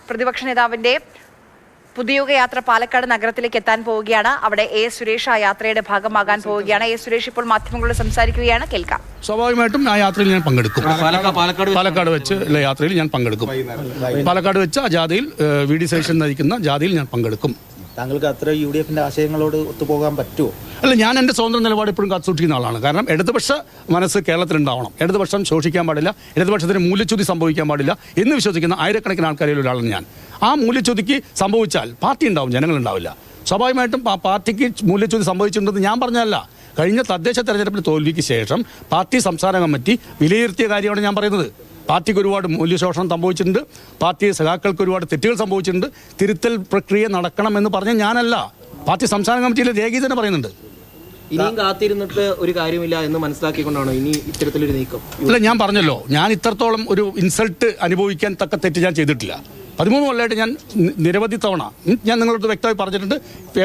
പ്രതിപക്ഷ നേതാവിന്റെ പുതിയുഗ യാത്ര പാലക്കാട് നഗരത്തിലേക്ക് എത്താൻ പോവുകയാണ്. അവിടെ എ സുരേഷ് ആ യാത്രയുടെ ഭാഗമാകാൻ പോവുകയാണ്. എ സുരേഷ് ഇപ്പോൾ മാധ്യമങ്ങളോട് സംസാരിക്കുകയാണ്. കേൾക്കാം. സ്വാഭാവികമായിട്ടും ആ യാത്രയിൽ ഞാൻ പങ്കെടുക്കും. പാലക്കാട് വെച്ച് യാത്രയിൽ ഞാൻ പങ്കെടുക്കും. പാലക്കാട് വെച്ച് ആ ജാഥയിൽ VD സതീശൻ നയിക്കുന്ന ജാഥയിൽ ഞാൻ പങ്കെടുക്കും. താങ്കൾക്ക് അത്ര UDFന്റെ ആശയങ്ങളോട് ഒത്തുപോകാൻ പറ്റുമോ? അല്ല, ഞാൻ എൻ്റെ സ്വന്തം നിലപാട് ഇപ്പോഴും കാത്തുസൂക്ഷിക്കുന്ന ആളാണ്. കാരണം ഇടതുപക്ഷ മനസ്സ് കേരളത്തിലുണ്ടാവണം. ഇടതുപക്ഷം ശോഷിക്കാൻ പാടില്ല, ഇടതുപക്ഷത്തിന് മൂല്യച്യുതി സംഭവിക്കാൻ പാടില്ല എന്ന് വിശ്വസിക്കുന്ന ആയിരക്കണക്കിന് ആൾക്കാരിൽ ഒരാളാണ് ഞാൻ. ആ മൂല്യച്യുതിക്ക് സംഭവിച്ചാൽ പാർട്ടി ഉണ്ടാവും, ജനങ്ങളുണ്ടാവില്ല. സ്വാഭാവികമായിട്ടും പാർട്ടിക്ക് മൂല്യച്യുതി സംഭവിച്ചിട്ടുണ്ടെന്ന് ഞാൻ പറഞ്ഞതല്ല. കഴിഞ്ഞ തദ്ദേശ തെരഞ്ഞെടുപ്പിൽ തോൽവിക്ക് ശേഷം പാർട്ടി സംസ്ഥാന കമ്മിറ്റി വിലയിരുത്തിയ കാര്യമാണ് ഞാൻ പറയുന്നത്. പാർട്ടിക്ക് ഒരുപാട് മൂല്യശോഷണം സംഭവിച്ചിട്ടുണ്ട്, പാർട്ടി സഖാക്കൾക്ക് ഒരുപാട് തെറ്റുകൾ സംഭവിച്ചിട്ടുണ്ട്. തിരുത്തൽ പ്രക്രിയ നടക്കണമെന്ന് പറഞ്ഞ ഞാനല്ല, പാർട്ടി സംസ്ഥാന കമ്മിറ്റിയിലെ രേഖയിൽ തന്നെ പറയുന്നുണ്ട്. ഇനിയും കാത്തിരുന്നിട്ട് ഒരു കാര്യമില്ല എന്ന് മനസ്സിലാക്കിക്കൊണ്ടാണോ ഇനി ഇത്തരത്തിലൊരു നീക്കം? അല്ല, ഞാൻ പറഞ്ഞല്ലോ, ഞാൻ ഇത്രത്തോളം ഒരു ഇൻസൾട്ട് അനുഭവിക്കാൻ തക്ക തെറ്റ് ഞാൻ ചെയ്തിട്ടില്ല. 13 കൊല്ലമായിട്ട് ഞാൻ നിരവധി തവണ ഞാൻ നിങ്ങളോട് വ്യക്തമായി പറഞ്ഞിട്ടുണ്ട്.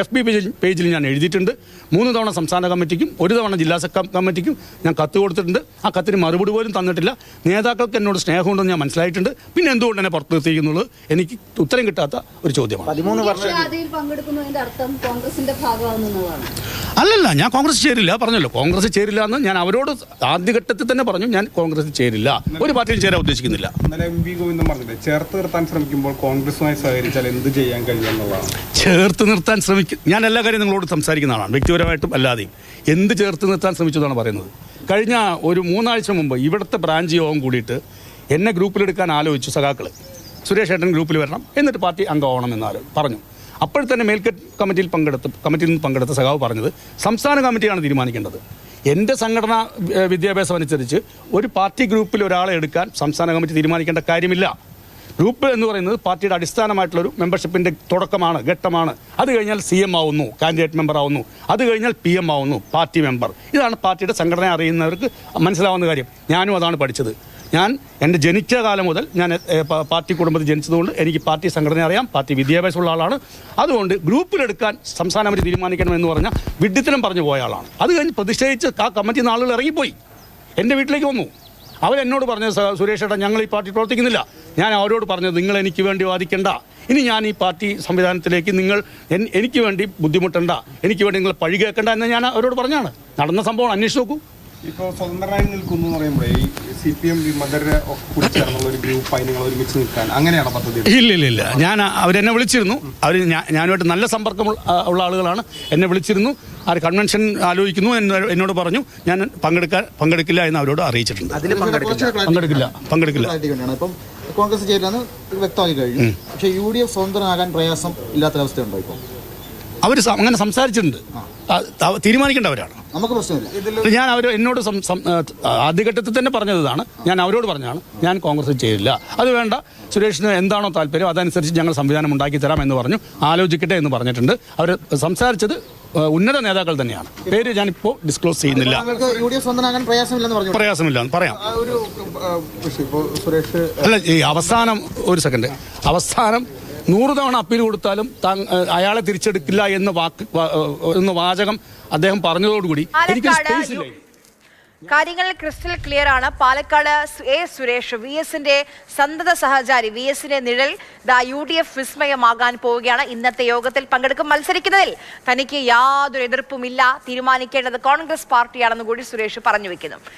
FB പേജിൽ ഞാൻ എഴുതിയിട്ടുണ്ട്. 3 തവണ സംസ്ഥാന കമ്മിറ്റിക്കും 1 തവണ ജില്ലാ കമ്മിറ്റിക്കും ഞാൻ കത്ത് കൊടുത്തിട്ടുണ്ട്. ആ കത്തിന് മറുപടി പോലും തന്നിട്ടില്ല. നേതാക്കൾക്ക് എന്നോട് സ്നേഹമുണ്ടെന്ന് ഞാൻ മനസ്സിലായിട്ടുണ്ട്. പിന്നെ എന്തുകൊണ്ട് എന്നെ പുറത്ത് നിർത്തിയിരിക്കുന്നുള്ളത് എനിക്ക് ഉത്തരം കിട്ടാത്ത ഒരു ചോദ്യമാണ്. 13 വർഷം അല്ലല്ല, ഞാൻ കോൺഗ്രസ് ചേരില്ല, പറഞ്ഞല്ലോ കോൺഗ്രസ് ചേരില്ല എന്ന് ഞാൻ അവരോട് ആദ്യഘട്ടത്തിൽ തന്നെ പറഞ്ഞു. ഞാൻ കോൺഗ്രസ് ചേരില്ല, ഒരു പാർട്ടിയിൽ ചേരാൻ ഉദ്ദേശിക്കുന്നില്ല. MP ഗോവിന്ദൻ പറഞ്ഞില്ലേ, ചേർത്ത് നിർത്താൻ ശ്രമിക്കുമ്പോൾ കോൺഗ്രസുമായി സഹകരിച്ചാൽ എന്ത് ചെയ്യാൻ കഴിയുമെന്നുള്ളതാണ്. ചേർത്ത് നിർത്താൻ ഞാൻ എല്ലാ കാര്യം നിങ്ങളോട് സംസാരിക്കുന്ന ആളാണ്, വ്യക്തിപരമായിട്ടും അല്ലാതെയും. എന്ത് ചേർത്ത് നിർത്താൻ ശ്രമിച്ചതാണ് പറയുന്നത്? കഴിഞ്ഞ ഒരു 3 ആഴ്ച മുമ്പ് ഇവിടുത്തെ ബ്രാഞ്ച് യോഗം കൂടിയിട്ട് എന്നെ ഗ്രൂപ്പിലെടുക്കാൻ ആലോചിച്ചു സഖാക്കൾ. സുരേഷ് ഏട്ടൻ ഗ്രൂപ്പിൽ വരണം, എന്നിട്ട് പാർട്ടി അംഗമാവണം എന്ന് പറഞ്ഞു. അപ്പോൾ തന്നെ മേൽക്കെട്ട് കമ്മിറ്റിയിൽ നിന്ന് പങ്കെടുത്ത സഖാവ് പറഞ്ഞത് സംസ്ഥാന കമ്മിറ്റിയാണ് തീരുമാനിക്കേണ്ടത്. എൻ്റെ സംഘടനാ വിദ്യാഭ്യാസം അനുസരിച്ച് ഒരു പാർട്ടി ഗ്രൂപ്പിൽ ഒരാളെ എടുക്കാൻ സംസ്ഥാന കമ്മിറ്റി തീരുമാനിക്കേണ്ട കാര്യമില്ല. ഗ്രൂപ്പ് എന്ന് പറയുന്നത് പാർട്ടിയുടെ അടിസ്ഥാനമായിട്ടുള്ളൊരു മെമ്പർഷിപ്പിൻ്റെ തുടക്കമാണ്, ഘട്ടമാണ്. അത് കഴിഞ്ഞാൽ CM ആവുന്നു, കാൻഡിഡേറ്റ് മെമ്പർ ആവുന്നു. അത് കഴിഞ്ഞാൽ PM ആവുന്നു, പാർട്ടി മെമ്പർ. ഇതാണ് പാർട്ടിയുടെ സംഘടന അറിയുന്നവർക്ക് മനസ്സിലാവുന്ന കാര്യം. ഞാനും അതാണ് പഠിച്ചത്. ഞാൻ എൻ്റെ ജനിച്ച കാലം മുതൽ ഞാൻ പാർട്ടി കുടുംബത്തിൽ ജനിച്ചതുകൊണ്ട് എനിക്ക് പാർട്ടി സംഘടന അറിയാം, പാർട്ടി വിദ്യാഭ്യാസമുള്ള ആളാണ്. അതുകൊണ്ട് ഗ്രൂപ്പിലെടുക്കാൻ സംസ്ഥാന കമ്മിറ്റി തീരുമാനിക്കണമെന്ന് പറഞ്ഞാൽ വിഡ്ഢിത്തരം പറഞ്ഞു പോയ ആളാണ്. അത് കഴിഞ്ഞ് പ്രതിഷേധിച്ച് ആ കമ്മിറ്റി ആളുകൾ ഇറങ്ങിപ്പോയി, എൻ്റെ വീട്ടിലേക്ക് വന്നു. അവരെന്നോട് പറഞ്ഞത്, സുരേഷ് ഏട്ടാ, ഞങ്ങൾ ഈ പാർട്ടി പ്രവർത്തിക്കുന്നില്ല. ഞാൻ അവരോട് പറഞ്ഞത്, നിങ്ങൾ എനിക്ക് വേണ്ടി വാദിക്കണ്ട, ഇനി ഞാൻ ഈ പാർട്ടി സംവിധാനത്തിലേക്ക് നിങ്ങൾ എനിക്ക് വേണ്ടി ബുദ്ധിമുട്ടണ്ട, എനിക്ക് വേണ്ടി നിങ്ങൾ പഴി കേൾക്കണ്ട എന്ന് ഞാൻ അവരോട് പറഞ്ഞാണ്. നടന്ന സംഭവം അന്വേഷിച്ച് നോക്കൂ. ഇപ്പോൾ സ്വതന്ത്രനായി നിൽക്കുന്നു എന്ന് പറയുമ്പോഴേ ഈ CPM വിമതരെ കൂടി ചേർന്നുള്ള ഒരു ഗ്രൂപ്പായി നിങ്ങൾ ഒരുമിച്ച് നിൽക്കാൻ അങ്ങനെയാണ് പദ്ധതി? ഇല്ല, അവരെന്നെ വിളിച്ചിരുന്നു. ഞാനുമായിട്ട് നല്ല സമ്പർക്കം ഉള്ള ആളുകളാണ്. എന്നെ വിളിച്ചിരുന്നു. ആ കൺവെൻഷൻ ആലോചിക്കുന്നു എന്നോട് പറഞ്ഞു. ഞാൻ പങ്കെടുക്കില്ല എന്ന് അവരോട് അറിയിച്ചിട്ടുണ്ട്. പങ്കെടുക്കില്ല. ഇപ്പം കോൺഗ്രസ് ചേരാന്ന് വ്യക്തമാക്കി കഴിഞ്ഞു. പക്ഷേ UDF സ്വതന്ത്രനാകാൻ പ്രയാസം ഇല്ലാത്തൊരവസ്ഥയുണ്ടോ? ഇപ്പോൾ അവർ അങ്ങനെ സംസാരിച്ചിട്ടുണ്ട്. തീരുമാനിക്കേണ്ടവരാണ്. നമുക്ക് പ്രശ്നമില്ല. ഞാൻ എന്നോട് ആദ്യഘട്ടത്തിൽ തന്നെ പറഞ്ഞതാണ്, ഞാൻ അവരോട് പറഞ്ഞാണ്, ഞാൻ കോൺഗ്രസ് ചെയ്യില്ല. അത് വേണ്ട, സുരേഷിന് എന്താണോ താല്പര്യം അതനുസരിച്ച് ഞങ്ങൾ സംവിധാനം ഉണ്ടാക്കി തരാം എന്ന് പറഞ്ഞു. ആലോചിക്കട്ടെ എന്ന് പറഞ്ഞിട്ടുണ്ട്. അവർ സംസാരിച്ചത് ഉന്നത നേതാക്കൾ തന്നെയാണ്. പേര് ഞാനിപ്പോൾ ഡിസ്ക്ലോസ് ചെയ്യുന്നില്ല. പ്രയാസമില്ല പറയാം. അല്ല, ഈ അവസാനം ഒരു സെക്കൻഡ്, അവസാനം 100 തവണ അപ്പീൽ കൊടുത്താലും അയാളെ തിരിച്ചെടുക്കില്ല എന്ന വാചകം അദ്ദേഹം പറഞ്ഞതോടുകൂടി എനിക്ക് സ്പേസ് ഇല്ല. കാര്യങ്ങൾ ക്രിസ്റ്റൽ ക്ലിയർ ആണ്. പാലക്കാട് എ സുരേഷ് VSന്റെ സന്തത സഹചാരി, VSന്റെ നിഴൽ UDF വിസ്മയമാകാൻ പോവുകയാണ്. ഇന്നത്തെ യോഗത്തിൽ പങ്കെടുക്കും. മത്സരിക്കുന്നതിൽ തനിക്ക് യാതൊരു എതിർപ്പുമില്ല, തീരുമാനിക്കേണ്ടത് കോൺഗ്രസ് പാർട്ടിയാണെന്ന് കൂടി സുരേഷ് പറഞ്ഞു വെക്കുന്നു.